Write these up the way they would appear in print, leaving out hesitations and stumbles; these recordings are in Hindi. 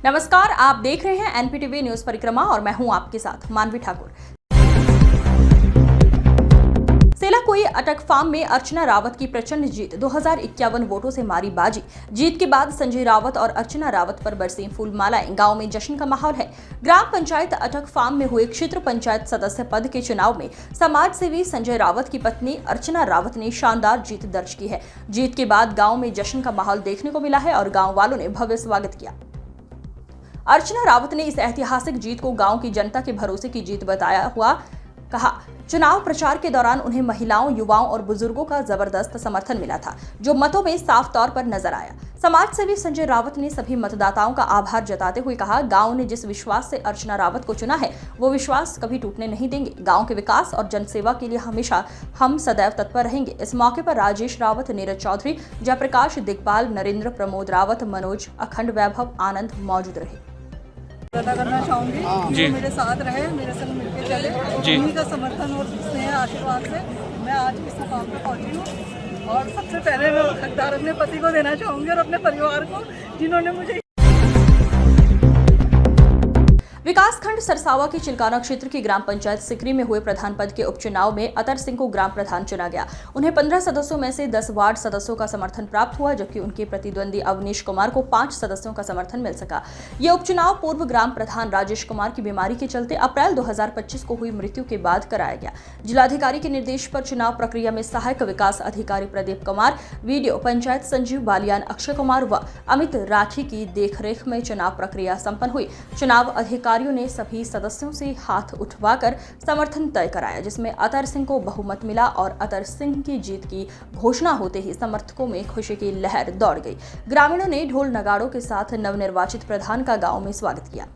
नमस्कार, आप देख रहे हैं एनपीटीवी न्यूज परिक्रमा और मैं हूं आपके साथ मानवी ठाकुर। सेलाकुई अटक फार्म में अर्चना रावत की प्रचंड जीत, 2051 वोटों से मारी बाजी। जीत के बाद संजय रावत और अर्चना रावत पर बरसी फूलमालाएं, गांव में जश्न का माहौल है। ग्राम पंचायत अटक फार्म में हुए क्षेत्र पंचायत सदस्य पद के चुनाव में समाज सेवी संजय रावत की पत्नी अर्चना रावत ने शानदार जीत दर्ज की है। जीत के बाद गाँव में जश्न का माहौल देखने को मिला है और गाँव वालों ने भव्य स्वागत किया। अर्चना रावत ने इस ऐतिहासिक जीत को गांव की जनता के भरोसे की जीत बताया हुआ कहा। चुनाव प्रचार के दौरान उन्हें महिलाओं, युवाओं और बुजुर्गों का जबरदस्त समर्थन मिला था, जो मतों में साफ तौर पर नजर आया। समाज सेवी संजय रावत ने सभी मतदाताओं का आभार जताते हुए कहा, गांव ने जिस विश्वास से अर्चना रावत को चुना है, वो विश्वास कभी टूटने नहीं देंगे। गांव के विकास और जनसेवा के लिए हमेशा हम सदैव तत्पर रहेंगे। इस मौके पर राजेश रावत, नीरज चौधरी, जयप्रकाश दिग्पाल, नरेंद्र, प्रमोद रावत, मनोज, अखंड वैभव, आनंद मौजूद रहे। अदा करना चाहूँगी जी, मेरे साथ रहे, मेरे संग मिलकर चले, उन्हीं का समर्थन और स्नेह आशीर्वाद से मैं आज इस मुकाम पर पहुँची हूँ। और सबसे पहले मैं हकदार अपने पति को देना चाहूँगी और अपने परिवार को, जिन्होंने मुझे विकासखंड सरसावा के चिलकाना क्षेत्र की ग्राम पंचायत सिकरी में हुए प्रधान पद के उपचुनाव में अतर सिंह को ग्राम प्रधान चुना गया। उन्हें 15 सदस्यों में से 10 वार्ड सदस्यों का समर्थन प्राप्त हुआ, जबकि उनके प्रतिद्वंदी अवनीश कुमार को 5 सदस्यों का समर्थन मिल सका। ये उपचुनाव पूर्व ग्राम प्रधान राजेश कुमार की बीमारी के चलते अप्रैल 2025 को हुई मृत्यु के बाद कराया गया। जिलाधिकारी के निर्देश पर चुनाव प्रक्रिया में सहायक विकास अधिकारी प्रदीप कुमार, वीडियो पंचायत संजीव बालियान, अक्षय कुमार व अमित राठी की देखरेख में चुनाव प्रक्रिया संपन्न हुई। चुनाव अधिकारियों ने सभी सदस्यों से हाथ उठवाकर समर्थन तय कराया, जिसमें अतर सिंह को बहुमत मिला और अतर सिंह की जीत की घोषणा होते ही समर्थकों में खुशी की लहर दौड़ गई। ग्रामीणों ने ढोल नगाड़ों के साथ नवनिर्वाचित प्रधान का गांव में स्वागत किया।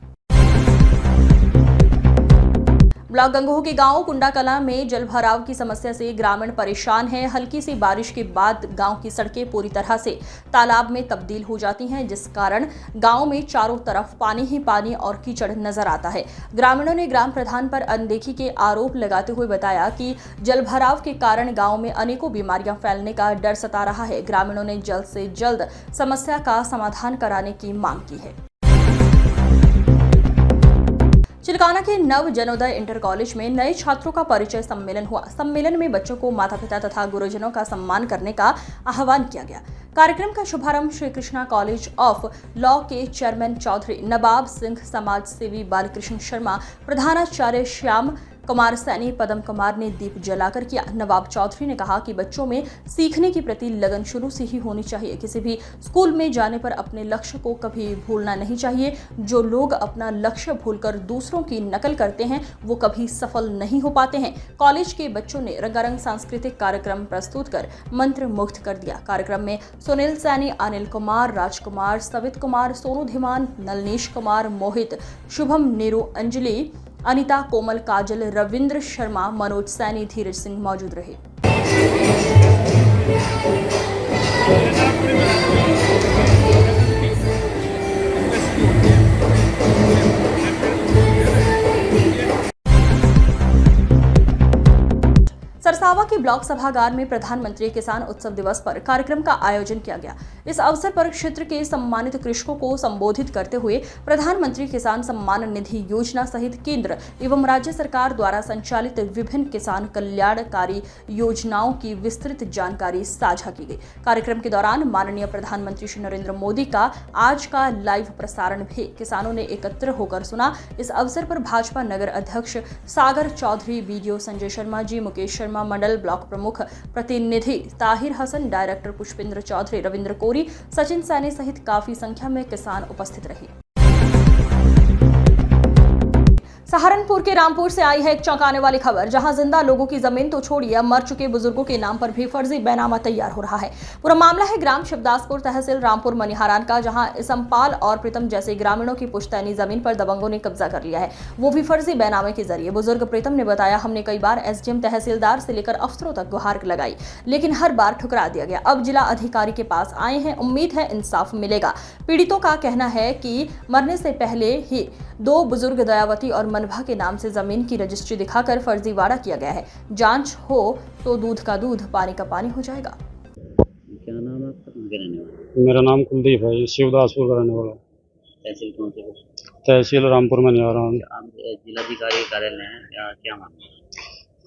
ब्लॉक गंगोह के गांव कुंडा कला में जल भराव की समस्या से ग्रामीण परेशान हैं। हल्की सी बारिश के बाद गांव की सड़कें पूरी तरह से तालाब में तब्दील हो जाती हैं, जिस कारण गांव में चारों तरफ पानी ही पानी और कीचड़ नजर आता है। ग्रामीणों ने ग्राम प्रधान पर अनदेखी के आरोप लगाते हुए बताया कि जल भराव के कारण गांव में अनेकों बीमारियां फैलने का डर सता रहा है। ग्रामीणों ने जल्द से जल्द समस्या का समाधान कराने की मांग की है। चिलकाना के नव जनोदय इंटर कॉलेज में नए छात्रों का परिचय सम्मेलन हुआ। सम्मेलन में बच्चों को माता पिता तथा गुरुजनों का सम्मान करने का आह्वान किया गया। कार्यक्रम का शुभारंभ Shri Krishna college of law के चेयरमैन चौधरी नवाब सिंह, समाज सेवी बालकृष्ण शर्मा, प्रधानाचार्य श्याम कुमार सैनी, पदम कुमार ने दीप जलाकर किया। नवाब चौधरी ने कहा कि बच्चों में सीखने के प्रति लगन शुरू से ही होनी चाहिए। किसी भी स्कूल में जाने पर अपने लक्ष्य को कभी भूलना नहीं चाहिए। जो लोग अपना लक्ष्य भूलकर दूसरों की नकल करते हैं, वो कभी सफल नहीं हो पाते हैं। कॉलेज के बच्चों ने रंगारंग सांस्कृतिक कार्यक्रम प्रस्तुत कर मंत्र मुग्ध कर दिया। कार्यक्रम में सुनील सैनी, अनिल कुमार, राजकुमार, सवित कुमार, सोनू धीमान, नलनीश कुमार, मोहित, शुभम, नीरू, अंजलि, अनिता, कोमल, काजल, रविंद्र शर्मा, मनोज सैनी, धीरज सिंह मौजूद रहे। सरसावा के ब्लॉक सभागार में प्रधानमंत्री किसान उत्सव दिवस पर कार्यक्रम का आयोजन किया गया। इस अवसर पर क्षेत्र के सम्मानित कृषकों को संबोधित करते हुए प्रधानमंत्री किसान सम्मान निधि योजना सहित केंद्र एवं राज्य सरकार द्वारा संचालित विभिन्न किसान कल्याणकारी योजनाओं की विस्तृत जानकारी साझा की गई। कार्यक्रम के दौरान माननीय प्रधानमंत्री श्री नरेंद्र मोदी का आज का लाइव प्रसारण भी किसानों ने एकत्र होकर सुना। इस अवसर पर भाजपा नगर अध्यक्ष सागर चौधरी, वीडियो संजय शर्मा जी, मुकेश शर्मा, मंडल ब्लॉक प्रमुख प्रतिनिधि ताहिर हसन, डायरेक्टर पुष्पेंद्र चौधरी, रविंद्र कोरी, सचिन सैनी सहित काफी संख्या में किसान उपस्थित रहे। सहारनपुर के रामपुर से आई है एक चौंकाने वाली खबर, जहां जिंदा लोगों की जमीन तो छोड़िए, अब मर चुके बुजुर्गों के नाम पर भी फर्जी बैनामा तैयार हो रहा है। पूरा मामला है ग्राम शिवदासपुर, तहसील रामपुर मनिहारान का, जहां इसमपाल और प्रीतम जैसे ग्रामीणों की पुश्तैनी जमीन पर दबंगों ने कब्जा कर लिया है, वो भी फर्जी बैनामे के जरिए। बुजुर्ग प्रीतम ने बताया, हमने कई बार एसडीएम, तहसीलदार से लेकर अफसरों तक गुहार लगाई, लेकिन हर बार ठुकरा दिया गया। अब जिला अधिकारी के पास आए हैं, उम्मीद है इंसाफ मिलेगा। पीड़ितों का कहना है कि मरने से पहले ही 2 बुजुर्ग दयावती और मलबा के नाम से जमीन की रजिस्ट्री दिखाकर फर्जीवाड़ा किया गया है। जांच हो तो दूध का दूध, पानी का पानी हो जाएगा। क्या नाम है आपका? कहाँ के रहने वाले? मेरा नाम कुलदीप है, शिवदासपुर का रहने वाला हूँ। तहसील कौन से? तहसील रामपुर में नहीं आ रहा हूँ। आप जिलाधिकारी कार्यालय हैं, क्या मामला?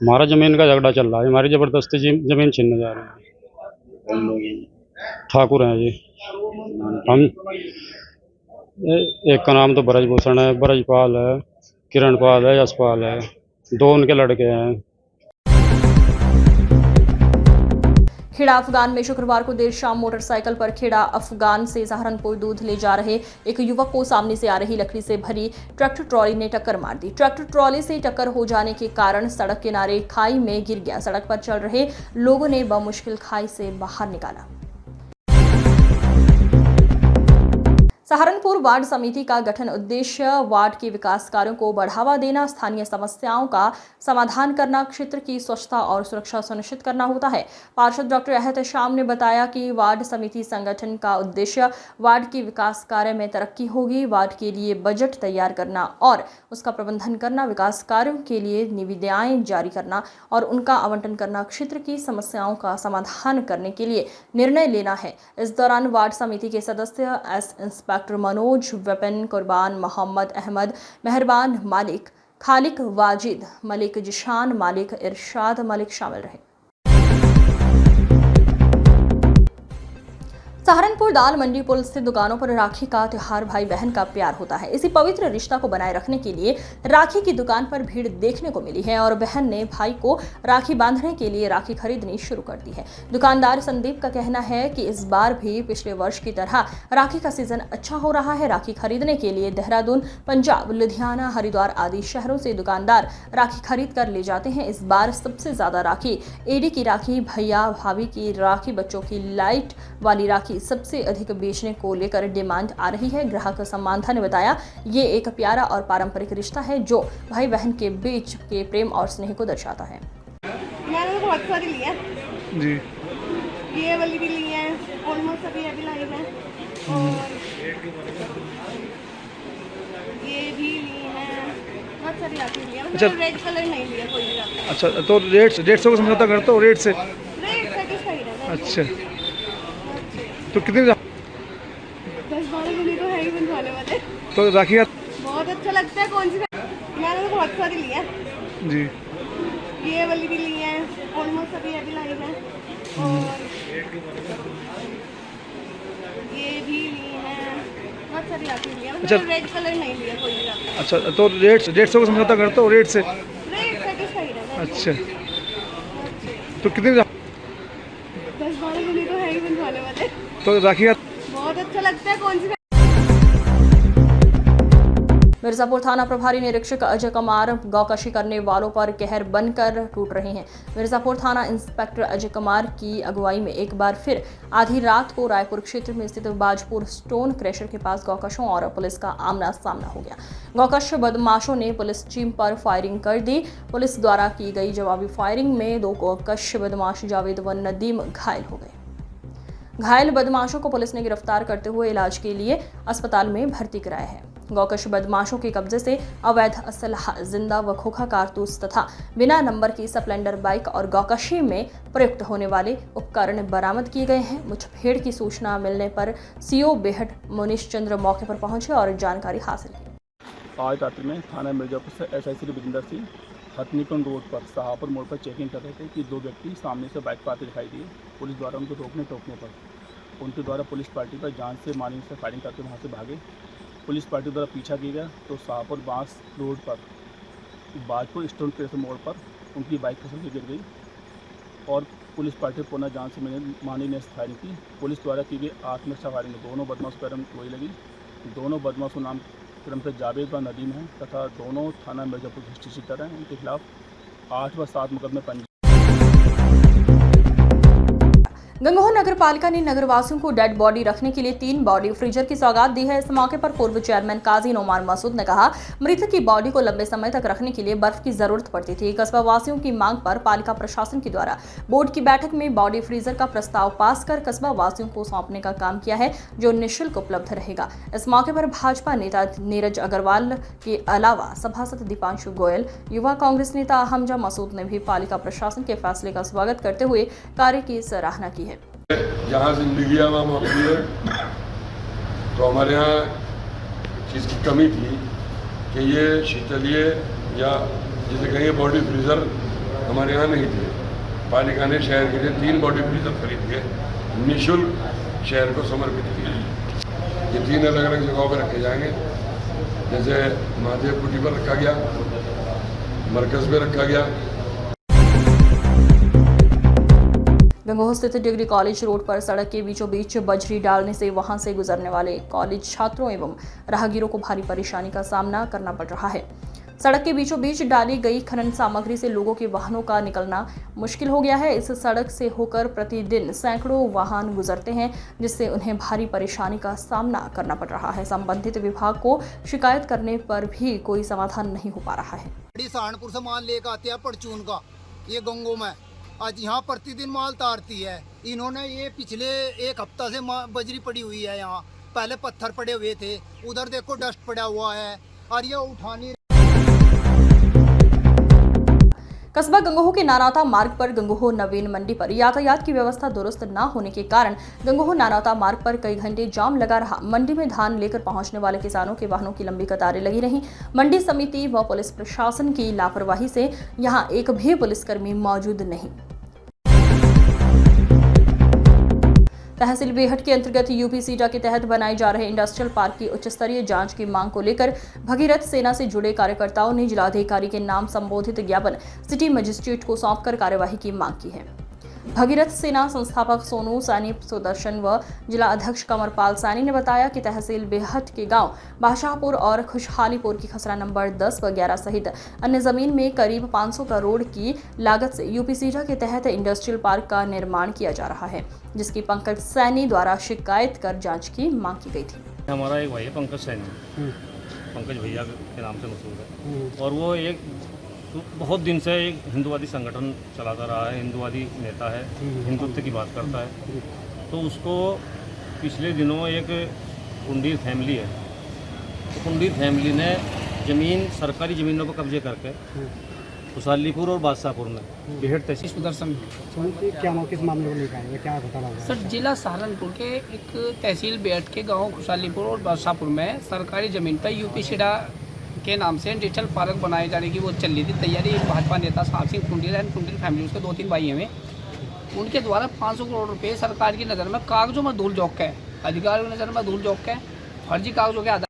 हमारा जमीन का झगड़ा चल रहा है, हमारी जबरदस्ती जमीन छीनने जा रहे हैं। कौन लोग हैं? ठाकुर हैं जी। नाम हम एक का नाम तो ब्रजभूषण है, ब्रजपाल है, किरणपाल है, यशपाल है, दो उनके लड़के हैं। खेड़ा अफगान में शुक्रवार को देर शाम मोटरसाइकिल पर खेड़ा अफगान से सहारनपुर दूध ले जा रहे एक युवक को सामने से आ रही लकड़ी से भरी ट्रैक्टर ट्रॉली ने टक्कर मार दी। ट्रैक्टर ट्रॉली से टक्कर हो जाने के कारण सड़क किनारे खाई में गिर गया। सड़क पर चल रहे लोगों ने बमुश्किल खाई से बाहर निकाला। सहारनपुर वार्ड समिति का गठन उद्देश्य वार्ड के विकास कार्यों को बढ़ावा देना, स्थानीय समस्याओं का समाधान करना, क्षेत्र की स्वच्छता और सुरक्षा सुनिश्चित करना होता है। पार्षद डॉक्टर एहतशाम ने बताया कि वार्ड समिति संगठन का उद्देश्य वार्ड के विकास कार्य में तरक्की होगी, वार्ड के लिए बजट तैयार करना और उसका प्रबंधन करना, विकास कार्यों के लिए निविदाएं जारी करना और उनका आवंटन करना, क्षेत्र की समस्याओं का समाधान करने के लिए निर्णय लेना है। इस दौरान वार्ड समिति के सदस्य एस इंस्पेक्टर मनोज, विपिन, कुर्बान, मोहम्मद अहमद, मेहरबान मालिक, खालिक वाजिद, मलिक जिशान मालिक, इरशाद मलिक शामिल रहे। सहारनपुर दाल मंडी पुल स्थित दुकानों पर राखी का त्योहार भाई बहन का प्यार होता है। इसी पवित्र रिश्ता को बनाए रखने के लिए राखी की दुकान पर भीड़ देखने को मिली है और बहन ने भाई को राखी बांधने के लिए राखी खरीदनी शुरू कर दी है। दुकानदार संदीप का कहना है कि इस बार भी पिछले वर्ष की तरह राखी का सीजन अच्छा हो रहा है। राखी खरीदने के लिए देहरादून, पंजाब, लुधियाना, हरिद्वार आदि शहरों से दुकानदार राखी खरीद कर ले जाते हैं। इस बार सबसे ज्यादा राखी एडी की राखी, भैया भाभी की राखी, बच्चों की लाइट वाली राखी सबसे अधिक बेचने को लेकर डिमांड आ रही है। ग्राहक सम्मानधा ने बताया, ये एक प्यारा और पारंपरिक रिश्ता है जो भाई बहन के बीच के प्रेम और स्नेह को दर्शाता है। मैंने तो बहुत सारी ली है जी। ये वाली भी ली है, ऑलमोस्ट सभी अभी लाई है और ये भी ली है, बहुत सारी राखी ली है। अच्छा। रेड कलर नहीं लिया कोई भी राखी। अच्छा, तो रेट से को समझौता करते हो? रेट से? रेड सेटिस्फाइड है। अच्छा, तो कितने 10-12 दिन तो है ही बनवाने वाले। तो राखी का बहुत अच्छा लगता है। कौन सी मैंने तो बहुत सारी ली है जी। ये वाली भी ली है, ऑलमोस्ट सभी अभी लाई है और ये भी ली है, बहुत सारी राखी ली है। अच्छा। रेड कलर नहीं लिया कोई भी राखी। अच्छा, तो रेट से को समझौता करते हो? रेट से? रेड सेटिस्फाइड है। अच्छा, तो कितने 10-12 दिन तो है ही बनवाने वाले। तो राखी का बहुत अच्छा लगता है। कौन सी मिर्जापुर थाना प्रभारी निरीक्षक अजय कुमार गौकशी करने वालों पर कहर बनकर टूट रहे हैं। मिर्जापुर थाना इंस्पेक्टर अजय कुमार की अगुवाई में एक बार फिर आधी रात को रायपुर क्षेत्र में स्थित बाजपुर स्टोन क्रैशर के पास गौकशों और पुलिस का आमना सामना हो गया। गौकश बदमाशों ने पुलिस टीम पर फायरिंग कर दी। पुलिस द्वारा की गई जवाबी फायरिंग में 2 गौकश बदमाश जावेद व नदीम घायल हो गए। घायल बदमाशों को पुलिस ने गिरफ्तार करते हुए इलाज के लिए अस्पताल में भर्ती कराया है। गौकश बदमाशों के कब्जे से अवैध असलहा, जिंदा व खोखा कारतूस तथा बिना नंबर की स्प्लेंडर बाइक और गौकशी में प्रयुक्त होने वाले उपकरण बरामद किए गए हैं। मुठभेड़ की सूचना मिलने पर सीओ बेहट मुनीश चंद्र मौके पर पहुंचे और जानकारी हासिल की। आज रात्रि में थाना मिर्जापुर से एसआई श्री विजेंद्र सिंह हथनीकुंड रोड पर शाहपुर मोड़ पर चेकिंग कर रहे थे कि 2 व्यक्ति सामने से बाइक पर आते दिखाई दिए। पुलिस द्वारा उनको रोकने टोकने पर उनके द्वारा पुलिस पार्टी पर जान से मारने से फायरिंग करके वहां से भागे। पुलिस पार्टी द्वारा पीछा किया गया तो शाहपुर बांस रोड पर बाजपुर स्टोन क्रैशर मोड़ पर उनकी बाइक फिसल के गिर गई और पुलिस पार्टी पुनः जान से मारने ने फायरिंग की। पुलिस द्वारा की गई आत्मरक्षा फायरिंग में दोनों बदमाश पर गोली लगी। दोनों बदमाशों नाम क्रम से जावेद व नदीम हैं तथा दोनों थाना मिर्जापुर हिस्ट्री हैं। उनके खिलाफ 8 व 7 मुकदमे पंजीबद्ध। गंगोह नगर पालिका ने नगरवासियों को डेड बॉडी रखने के लिए 3 बॉडी फ्रीजर की सौगात दी है। इस मौके पर पूर्व चेयरमैन काजी नोमान मसूद ने कहा, मृतक की बॉडी को लंबे समय तक रखने के लिए बर्फ की जरूरत पड़ती थी। कस्बा वासियों की मांग पर पालिका प्रशासन के द्वारा बोर्ड की बैठक में बॉडी फ्रीजर का प्रस्ताव पास कर कस्बा वासियों को सौंपने का काम किया है, जो निःशुल्क उपलब्ध रहेगा। इस मौके पर भाजपा नेता नीरज अग्रवाल के अलावा सभासद दीपांशु गोयल, युवा कांग्रेस नेता हमजा मसूद ने भी पालिका प्रशासन के फैसले का स्वागत करते हुए कार्य की सराहना की है। जहाँ जिंदगी आवाम होती है तो हमारे यहाँ चीज़ की कमी थी कि ये शीतलीय या जिसे कहेंगे बॉडी फ्रीज़र हमारे यहाँ नहीं थे। पालिका ने शहर के लिए 3 बॉडी फ्रीज़र खरीद के निःशुल्क शहर को समर्पित किए। ये 3 अलग अलग जगहों पर रखे जाएंगे, जैसे महादेव कुटी पर रखा गया, मरकज़ में रखा गया। गंगोह स्थित डिग्री कॉलेज रोड पर सड़क के बीचों बीच बजरी डालने से वहां से गुजरने वाले कॉलेज छात्रों एवं राहगीरों को भारी परेशानी का सामना करना पड़ रहा है। सड़क के बीचों बीच डाली गई खनन सामग्री से लोगों के वाहनों का निकलना मुश्किल हो गया है। इस सड़क से होकर प्रतिदिन सैकड़ों वाहन गुजरते हैं, जिससे उन्हें भारी परेशानी का सामना करना पड़ रहा है। संबंधित विभाग को शिकायत करने पर भी कोई समाधान नहीं हो पा रहा है। सहारनपुर से माल लेकर आते हैं परचून का, ये गंगोह में आज यहाँ प्रतिदिन माल तारती है। इन्होंने ये पिछले 1 हफ्ता से बजरी पड़ी हुई है, यहाँ पहले पत्थर पड़े हुए थे, उधर देखो डस्ट पड़ा हुआ है और ये उठानी। कस्बा गंगोह के नानौता मार्ग पर गंगोह नवीन मंडी पर यातायात की व्यवस्था दुरुस्त न होने के कारण गंगोह नानौता मार्ग पर कई घंटे जाम लगा रहा। मंडी में धान लेकर पहुंचने वाले किसानों के वाहनों की लंबी कतारें लगी रहीं। मंडी समिति व पुलिस प्रशासन की लापरवाही से यहां एक भी पुलिसकर्मी मौजूद नहीं। तहसील बेहट के अंतर्गत यूपी सीडा के तहत बनाए जा रहे इंडस्ट्रियल पार्क की उच्च स्तरीय जांच की मांग को लेकर भगीरथ सेना से जुड़े कार्यकर्ताओं ने जिलाधिकारी के नाम संबोधित ज्ञापन सिटी मजिस्ट्रेट को सौंपकर कार्यवाही की मांग की है। भगीरथ सेना संस्थापक सोनू सैनी सुदर्शन व जिला अध्यक्ष कमरपाल सैनी ने बताया कि तहसील बेहट के गांव बादशाहपुर और खुशहालीपुर की खसरा नंबर 10 व 11 सहित अन्य जमीन में करीब 500 करोड़ की लागत से यूपी सीडा के तहत इंडस्ट्रियल पार्क का निर्माण किया जा रहा है, जिसकी पंकज सैनी द्वारा शिकायत कर जांच की मांग की गई थी। हमारा एक भाई है पंकज सैनी, पंकज भैया के नाम से मशहूर है, और वो एक बहुत दिन से एक हिंदुवादी संगठन चलाता रहा है, हिंदुवादी नेता है, हिंदुत्व की बात करता है। तो उसको पिछले दिनों एक कुंडीर फैमिली है, तो कुंडीर फैमिली ने ज़मीन सरकारी ज़मीनों पर कब्जे करके खुशहालीपुर और बादशाहपुर में बेहट तहसील सुदर्शन क्या किस मामले को लेकर आए, क्या बता रहा है? सर, जिला सहारनपुर के एक तहसील बेहट के गांव खुशहालीपुर और बादशाहपुर में सरकारी ज़मीन पर यूपी सीडा के नाम से इंडस्ट्रियल पार्क बनाए जाने की वो चल रही थी तैयारी। भाजपा नेता साहब सिंह कुंडीर एंड कुंडीर फैमिली, उसके 2-3 भाई हैं, उनके द्वारा 500 करोड़ रुपए सरकार की नज़र में कागजों में धूल झोंक है, अधिकारियों की नज़र में धूल झोंक है, फर्जी कागजों के आधार।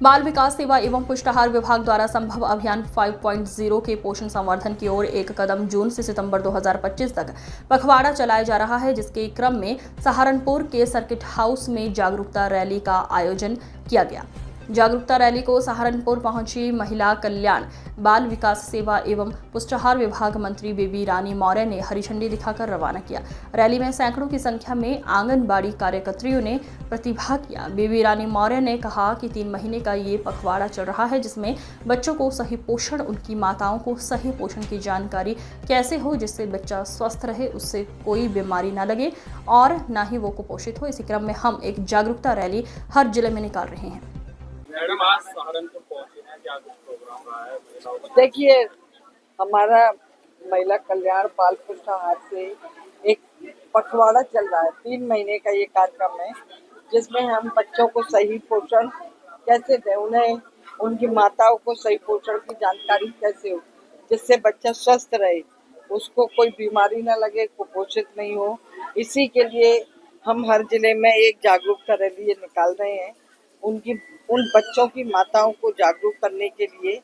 बाल विकास सेवा एवं पुष्टाहार विभाग द्वारा संभव अभियान 5.0 के पोषण संवर्धन की ओर एक कदम जून से सितंबर 2025 तक पखवाड़ा चलाया जा रहा है, जिसके क्रम में सहारनपुर के सर्किट हाउस में जागरूकता रैली का आयोजन किया गया। जागरूकता रैली को सहारनपुर पहुंची महिला कल्याण, बाल विकास सेवा एवं पुष्टाहार विभाग मंत्री बेबी रानी मौर्य ने हरी झंडी दिखाकर रवाना किया। रैली में सैकड़ों की संख्या में आंगनबाड़ी कार्यकर्त्रियों ने प्रतिभाग किया। बेबी रानी मौर्य ने कहा कि 3 महीने का ये पखवाड़ा चल रहा है, जिसमें बच्चों को सही पोषण, उनकी माताओं को सही पोषण की जानकारी कैसे हो, जिससे बच्चा स्वस्थ रहे, उससे कोई बीमारी न लगे और न ही वो कुपोषित हो। इसी क्रम में हम एक जागरूकता रैली हर जिले में निकाल रहे हैं। देखिए, हमारा महिला कल्याण बाल पुष्टाहार से एक पखवाड़ा चल रहा है, 3 महीने का ये कार्यक्रम है, जिसमें हम बच्चों को सही पोषण कैसे दें, उन्हें उनकी माताओं को सही पोषण की जानकारी कैसे हो, जिससे बच्चा स्वस्थ रहे, उसको कोई बीमारी ना लगे, कुपोषित नहीं हो। इसी के लिए हम हर जिले में एक जागरूकता रैली निकाल रहे हैं, उन बच्चों की माताओं को जागरूक करने के लिए,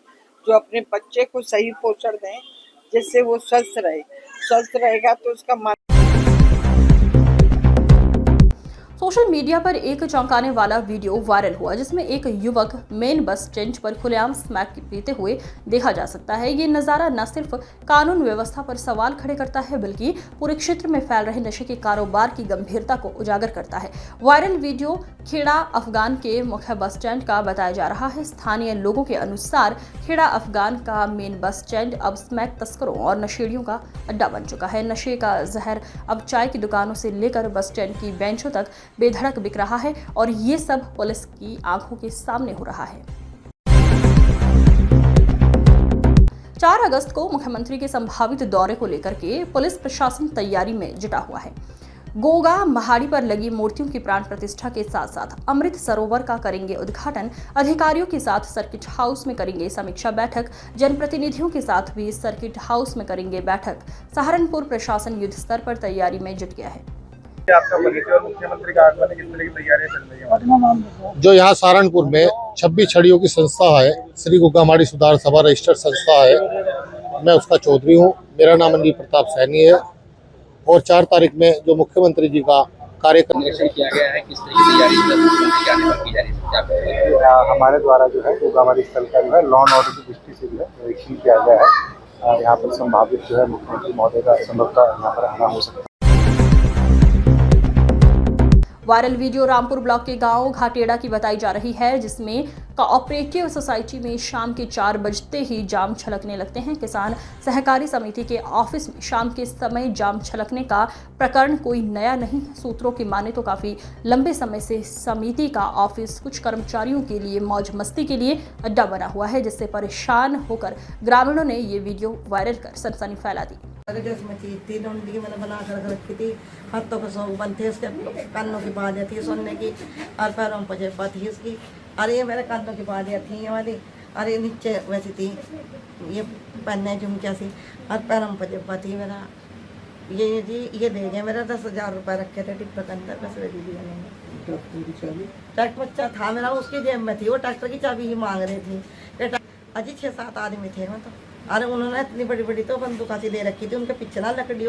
जो अपने बच्चे को सही पोषण दें, जिससे वो स्वस्थ रहे। स्वस्थ रहेगा तो उसका सोशल मीडिया पर एक चौंकाने वाला वीडियो वायरल हुआ जिसमें एक युवक मेन बस स्टैंड पर खुलेआम स्मैक पीते हुए देखा जा सकता है। ये नज़ारा न सिर्फ कानून व्यवस्था पर सवाल खड़े करता है बल्कि पूरे क्षेत्र में फैल रहे नशे के कारोबार की गंभीरता को उजागर करता है। वायरल वीडियो खेड़ा अफगान के मुख्य बस स्टैंड का बताया जा रहा है। स्थानीय लोगों के अनुसार खेड़ा अफगान का मेन बस स्टैंड अब स्मैक तस्करों और नशेड़ियों का अड्डा बन चुका है। नशे का जहर अब चाय की दुकानों से लेकर बस स्टैंड की बेंचों तक बेधड़क बिक रहा है और ये सब पुलिस की आंखों के सामने हो रहा है। 4 अगस्त को मुख्यमंत्री के संभावित दौरे को लेकर के पुलिस प्रशासन तैयारी में जुटा हुआ है। गोगा महाड़ी पर लगी मूर्तियों की प्राण प्रतिष्ठा के साथ साथ अमृत सरोवर का करेंगे उद्घाटन। अधिकारियों के साथ सर्किट हाउस में करेंगे समीक्षा बैठक। जनप्रतिनिधियों के साथ भी सर्किट हाउस में करेंगे बैठक। सहारनपुर प्रशासन युद्ध स्तर पर तैयारी में जुट गया है। आपका परिचय मुख्यमंत्री का आगमन किस तरह की तैयारियां चल रही है? जो यहाँ सहारनपुर में 26 छड़ियों की संस्था है, श्री गोगामाड़ी सुधार सभा रजिस्टर्ड संस्था है, मैं उसका चौधरी हूँ। मेरा नाम अनिल प्रताप सैनी है और 4 तारीख में जो मुख्यमंत्री जी का कार्यक्रम किया गया है, किस तरह की तैयारी की जा रही है? हमारे द्वारा जो है गोगामाड़ी स्थल का जो है लॉ एंड ऑर्डर की दृष्टि से जो है निरीक्षण किया गया है। यहाँ पर संभावित जो है मुख्यमंत्री महोदय का संभवतः यहाँ पर आना हो सकता है। वायरल वीडियो रामपुर ब्लॉक के गांव घाटेड़ा की बताई जा रही है, जिसमें कोऑपरेटिव सोसाइटी में शाम के 4 बजते ही जाम छलकने लगते हैं। किसान सहकारी समिति के ऑफिस में शाम के समय जाम छलकने का प्रकरण कोई नया नहीं है। सूत्रों की माने तो काफी लंबे समय से समिति का ऑफिस कुछ कर्मचारियों के लिए मौज मस्ती के लिए अड्डा बना हुआ है, जिससे परेशान होकर ग्रामीणों ने ये वीडियो वायरल कर सनसनी फैला दी। मैंने बना कर रखी थी, हाथों को सब बंद थे, उसके कानों की बालियाँ थी सोने की और पैरों पर जेबा थी उसकी। अरे ये मेरे कानों की बालियाँ थी ये वाली, अरे नीचे वैसी थी ये पहनने झुमकिया सी और पैरों पर जेबा थी मेरा। ये जी ये दे गए मेरा 10,000 रुपये रखे थे टिप्पर के अंदर, बस वे दीदी ने। ट्रैक्टर बच्चा था मेरा, उसकी जेब में थी, वो ट्रैक्टर की चाबी ही मांग रही थी। अजी 6-7 आदमी थे मैं तो। अरे उन्होंने इतनी बड़ी बड़ी तो बंदूका सी दे रखी थी, उनके पीछे ना लकड़ी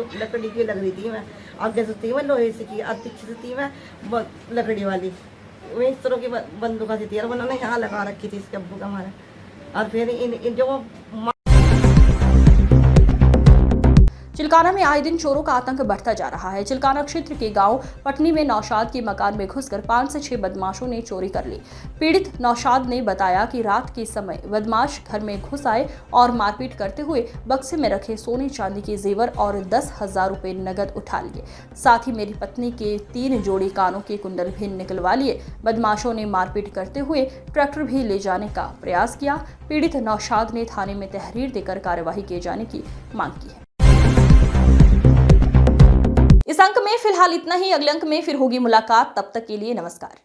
की लग रही थी। मैं आगे से थी मैं लोहे से की और पीछे से थी मैं लकड़ी वाली, वो इस तरह की बंदूका सी थी और उन्होंने यहाँ लगा रखी थी इसके अब्बू का हमारे। और फिर इन जो चिल्काना में आए दिन चोरों का आतंक बढ़ता जा रहा है। चिल्काना क्षेत्र के गांव पटनी में नौशाद के मकान में घुसकर 5 से 6 बदमाशों ने चोरी कर ली। पीड़ित नौशाद ने बताया कि रात के समय बदमाश घर में घुस आए और मारपीट करते हुए बक्से में रखे सोने चांदी के जेवर और 10,000 रुपये नगद उठा लिए। साथ ही मेरी पत्नी के 3 जोड़ी कानों के कुंडल भी निकलवा लिए। बदमाशों ने मारपीट करते हुए ट्रैक्टर भी ले जाने का प्रयास किया। पीड़ित नौशाद ने थाने में तहरीर देकर कार्यवाही किए जाने की मांग की है। इस अंक में फिलहाल इतना ही। अगले अंक में फिर होगी मुलाकात। तब तक के लिए नमस्कार।